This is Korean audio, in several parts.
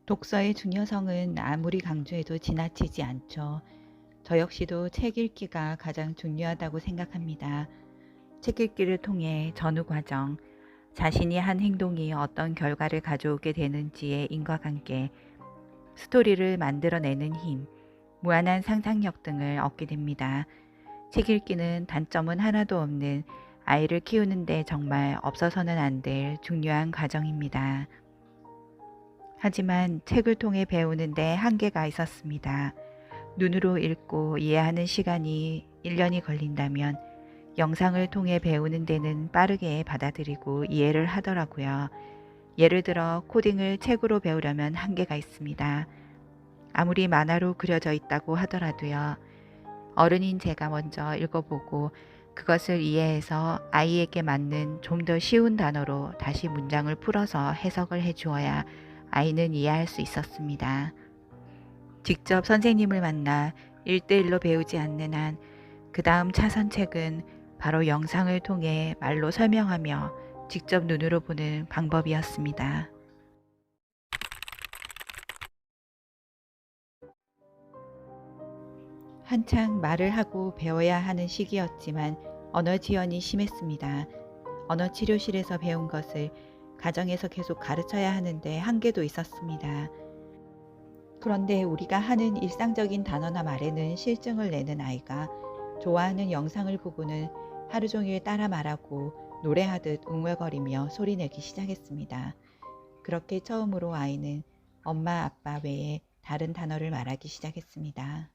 독서의 중요성은 아무리 강조해도 지나치지 않죠. 저 역시도 책 읽기가 가장 중요하다고 생각합니다. 책 읽기를 통해 전후 과정, 자신이 한 행동이 어떤 결과를 가져오게 되는지의 인과관계, 스토리를 만들어내는 힘, 무한한 상상력 등을 얻게 됩니다. 책 읽기는 단점은 하나도 없는 아이를 키우는데 정말 없어서는 안 될 중요한 과정입니다. 하지만 책을 통해 배우는데 한계가 있었습니다. 눈으로 읽고 이해하는 시간이 1년이 걸린다면 영상을 통해 배우는 데는 빠르게 받아들이고 이해를 하더라고요. 예를 들어 코딩을 책으로 배우려면 한계가 있습니다. 아무리 만화로 그려져 있다고 하더라도요. 어른인 제가 먼저 읽어보고 그것을 이해해서 아이에게 맞는 좀 더 쉬운 단어로 다시 문장을 풀어서 해석을 해주어야 아이는 이해할 수 있었습니다. 직접 선생님을 만나 1대1로 배우지 않는 한 그 다음 차선책은 바로 영상을 통해 말로 설명하며 직접 눈으로 보는 방법이었습니다. 한창 말을 하고 배워야 하는 시기였지만 언어 지연이 심했습니다. 언어 치료실에서 배운 것을 가정에서 계속 가르쳐야 하는데 한계도 있었습니다. 그런데 우리가 하는 일상적인 단어나 말에는 실증을 내는 아이가 좋아하는 영상을 보고는 하루 종일 따라 말하고 노래하듯 웅얼거리며 소리내기 시작했습니다. 그렇게 처음으로 아이는 엄마, 아빠 외에 다른 단어를 말하기 시작했습니다.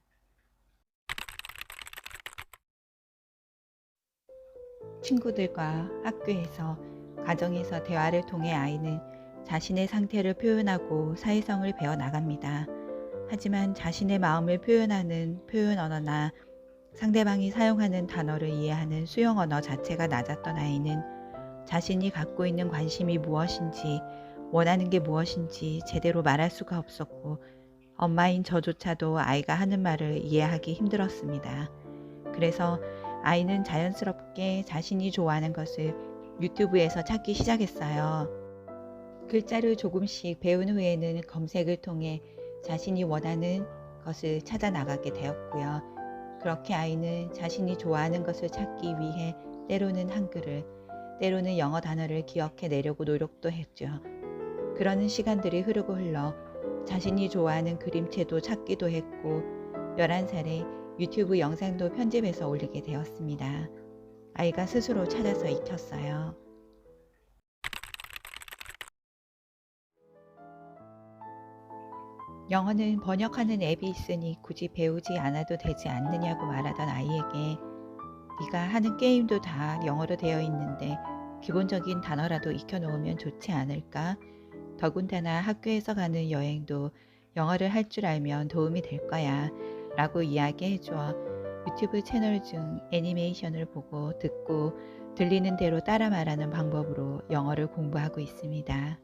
친구들과 학교에서, 가정에서 대화를 통해 아이는 자신의 상태를 표현하고 사회성을 배워 나갑니다. 하지만 자신의 마음을 표현하는 표현 언어나 상대방이 사용하는 단어를 이해하는 수용 언어 자체가 낮았던 아이는 자신이 갖고 있는 관심이 무엇인지, 원하는 게 무엇인지 제대로 말할 수가 없었고, 엄마인 저조차도 아이가 하는 말을 이해하기 힘들었습니다. 그래서 아이는 자연스럽게 자신이 좋아하는 것을 유튜브에서 찾기 시작했어요. 글자를 조금씩 배운 후에는 검색을 통해 자신이 원하는 것을 찾아 나가게 되었고요. 그렇게 아이는 자신이 좋아하는 것을 찾기 위해 때로는 한글을, 때로는 영어 단어를 기억해 내려고 노력도 했죠. 그러는 시간들이 흐르고 흘러 자신이 좋아하는 그림체도 찾기도 했고 11살에 유튜브 영상도 편집해서 올리게 되었습니다. 아이가 스스로 찾아서 익혔어요. 영어는 번역하는 앱이 있으니 굳이 배우지 않아도 되지 않느냐고 말하던 아이에게 네가 하는 게임도 다 영어로 되어 있는데 기본적인 단어라도 익혀놓으면 좋지 않을까? 더군다나 학교에서 가는 여행도 영어를 할 줄 알면 도움이 될 거야 라고 이야기해주어 유튜브 채널 중 애니메이션을 보고 듣고 들리는 대로 따라 말하는 방법으로 영어를 공부하고 있습니다.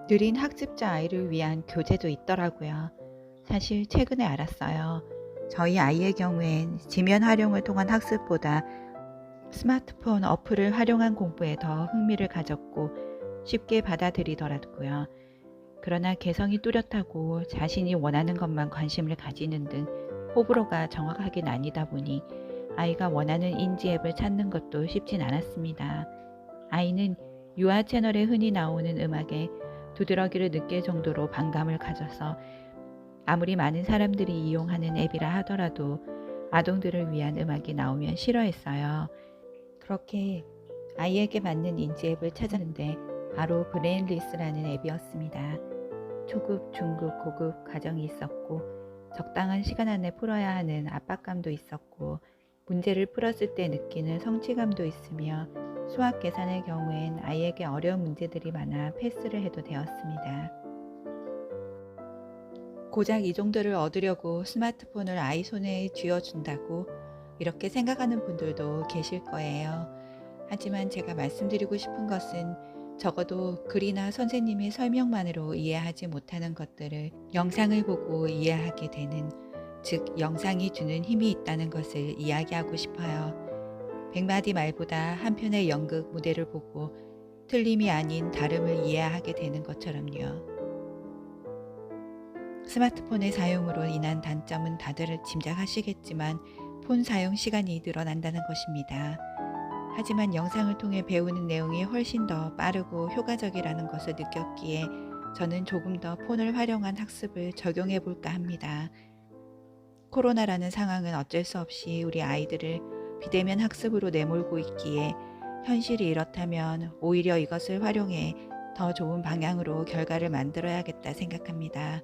느린 학습자 아이를 위한 교재도 있더라고요. 사실 최근에 알았어요. 저희 아이의 경우엔 지면 활용을 통한 학습보다 스마트폰 어플을 활용한 공부에 더 흥미를 가졌고 쉽게 받아들이더라고요. 그러나 개성이 뚜렷하고 자신이 원하는 것만 관심을 가지는 등 호불호가 정확하게 나뉘다 보니 아이가 원하는 인지 앱을 찾는 것도 쉽진 않았습니다. 아이는 유아 채널에 흔히 나오는 음악에 두드러기를 느낄 정도로 반감을 가져서 아무리 많은 사람들이 이용하는 앱이라 하더라도 아동들을 위한 음악이 나오면 싫어했어요. 그렇게 아이에게 맞는 인지 앱을 찾았는데 바로 브레인리스라는 앱이었습니다. 초급, 중급, 고급 과정이 있었고 적당한 시간 안에 풀어야 하는 압박감도 있었고 문제를 풀었을 때 느끼는 성취감도 있으며 수학 계산의 경우엔 아이에게 어려운 문제들이 많아 패스를 해도 되었습니다. 고작 이 정도를 얻으려고 스마트폰을 아이 손에 쥐어준다고 이렇게 생각하는 분들도 계실 거예요. 하지만 제가 말씀드리고 싶은 것은 적어도 글이나 선생님의 설명만으로 이해하지 못하는 것들을 영상을 보고 이해하게 되는 즉 영상이 주는 힘이 있다는 것을 이야기하고 싶어요. 100마디 말보다 한 편의 연극 무대를 보고 틀림이 아닌 다름을 이해하게 되는 것처럼요. 스마트폰의 사용으로 인한 단점은 다들 짐작하시겠지만 폰 사용 시간이 늘어난다는 것입니다. 하지만 영상을 통해 배우는 내용이 훨씬 더 빠르고 효과적이라는 것을 느꼈기에 저는 조금 더 폰을 활용한 학습을 적용해 볼까 합니다. 코로나라는 상황은 어쩔 수 없이 우리 아이들을 비대면 학습으로 내몰고 있기에 현실이 이렇다면 오히려 이것을 활용해 더 좋은 방향으로 결과를 만들어야겠다 생각합니다.